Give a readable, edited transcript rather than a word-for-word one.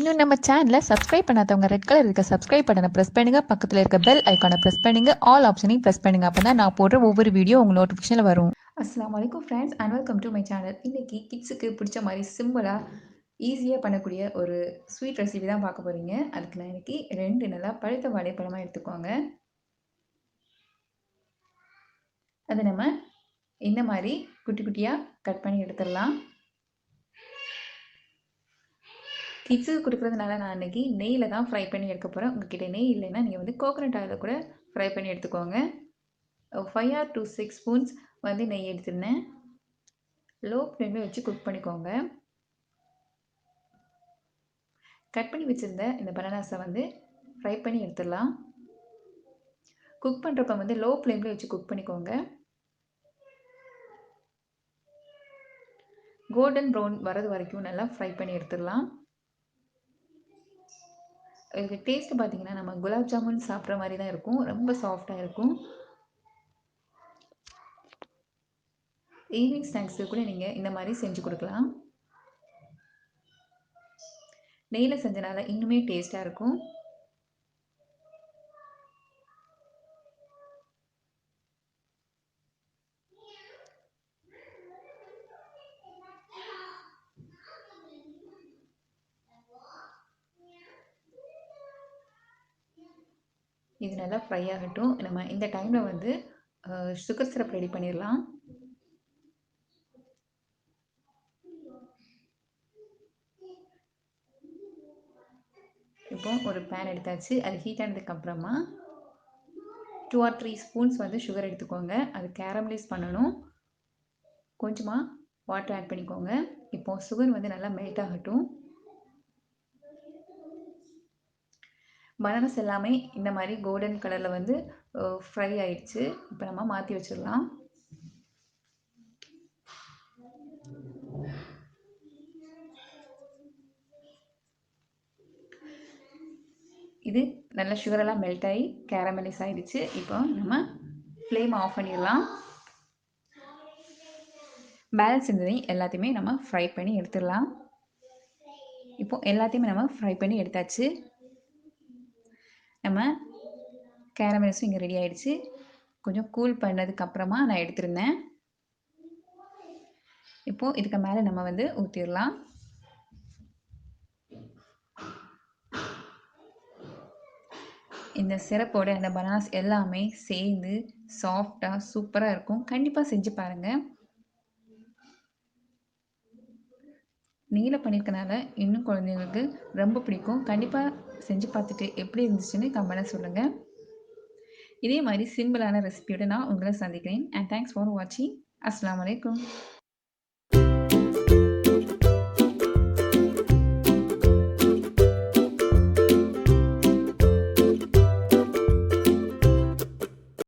இன்னும் நம்ம சேனலை சப்ஸ்கிரைப் பண்ணாதவங்க ரெட் கலர் இருக்க சப்ஸ்கிரைப் பட்டனை ப்ரெஸ் பண்ணுங்க, பக்கத்தில் இருக்க பெல் ஐக்கானை ப்ரெஸ் பண்ணுங்க, ஆல் ஆப்ஷனையும் ப்ரெஸ் பண்ணுங்க. அப்போ தான் நான் போடுற ஒவ்வொரு வீடியோ உங்கள் நோட்டிஃபிகேஷனில் வரும். அஸ்ஸலாமு அலைக்கும் friends and welcome to my channel. இன்னைக்கு கிட்ஸுக்கு பிடிச்ச மாதிரி சிம்பிளாக ஈஸியாக பண்ணக்கூடிய ஒரு ஸ்வீட் ரெசிபி தான் பார்க்க போகிறீங்க. அதுக்கு நான் இன்னைக்கு 2 நல்லா பழுத்த வாழைப்பழமாக எடுத்துக்கோங்க. அதை நம்ம இந்த மாதிரி குட்டி குட்டியாக கட் பண்ணி எடுத்துடலாம். கிட்ஸுக்கு கொடுக்குறதுனால நான் அன்றைக்கி நெய்யில் தான் ஃப்ரை பண்ணி எடுக்க போகிறேன். உங்கள்கிட்ட நெய் இல்லைன்னா நீங்கள் வந்து கோகோனட் ஆயிலில் கூட ஃப்ரை பண்ணி எடுத்துக்கோங்க. 5 or 6 ஸ்பூன்ஸ் வந்து நெய் எடுத்துருந்தேன். லோ ஃப்ளேமில் வச்சு குக் பண்ணிக்கோங்க. கட் பண்ணி வச்சுருந்த இந்த பனானாஸை வந்து ஃப்ரை பண்ணி எடுத்துடலாம். குக் பண்ணுறப்ப வந்து லோ ஃப்ளேமில் வச்சு குக் பண்ணிக்கோங்க. கோல்டன் ப்ரௌன் வரது வரைக்கும் நல்லா ஃப்ரை பண்ணி எடுத்துடலாம். இதுக்கு டேஸ்ட்டு பார்த்தீங்கன்னா நம்ம குலாப் ஜாமுன் சாப்பிட்ற மாதிரி தான் இருக்கும். ரொம்ப சாஃப்டாக இருக்கும். ஈவினிங் ஸ்நாக்ஸுக்கு கூட நீங்கள் இந்த மாதிரி செஞ்சு கொடுக்கலாம். நெய்யில் செஞ்சனால இன்னுமே டேஸ்ட்டாக இருக்கும். இது நல்லா ஃப்ரை ஆகட்டும். நம்ம இந்த டைமில் வந்து சுகர் சிரப் ரெடி பண்ணிடலாம். இப்போ ஒரு பேன் எடுத்தாச்சு. அது ஹீட் ஆனதுக்கப்புறமா 2 or 3 ஸ்பூன்ஸ் வந்து சுகர் எடுத்துக்கோங்க. அது கேரமலைஸ் பண்ணணும். கொஞ்சமாக வாட்டர் ஆட் பண்ணிக்கோங்க. இப்போது சுகர் வந்து நல்லா மெல்ட் ஆகட்டும். பனானாஸ் எல்லாமே இந்த மாதிரி கோல்டன் கலரில் வந்து ஃப்ரை ஆயிடுச்சு. இப்போ நம்ம மாற்றி வச்சிடலாம். இது நல்லா சுகரெல்லாம் மெல்ட் ஆகி கேரமலைஸ் ஆகிடுச்சு. இப்போ நம்ம ஃப்ளேம் ஆஃப் பண்ணிடலாம். பேலன்ஸ் இருந்ததையும் எல்லாத்தையுமே நம்ம ஃப்ரை பண்ணி எடுத்துடலாம். இப்போ எல்லாத்தையுமே நம்ம ஃப்ரை பண்ணி எடுத்தாச்சு. நம்ம கேரமலைஸும் இங்கே ரெடி ஆகிடுச்சு. கொஞ்சம் கூல் பண்ணதுக்கப்புறமா நான் எடுத்திருந்தேன். இப்போது இதுக்கு மேலே நம்ம வந்து ஊற்றிடலாம். இந்த சிரப்போட அந்த பனானாஸ் எல்லாமே சேர்ந்து சாஃப்டாக சூப்பராக இருக்கும். கண்டிப்பாக செஞ்சு பாருங்கள். நெய்யில் பண்ணியிருக்கனால இன்னும் குழந்தைங்களுக்கு ரொம்ப பிடிக்கும். கண்டிப்பாக செஞ்சு பார்த்துட்டு எப்படி இருந்துச்சுன்னு கமெண்ட்டில் சொல்லுங்கள். இதே மாதிரி சிம்பிளான ரெசிபியோட நான் உங்களை சந்திக்கிறேன். அண்ட் தேங்க்ஸ் ஃபார் வாட்சிங். அஸ்ஸலாமு அலைக்கும்.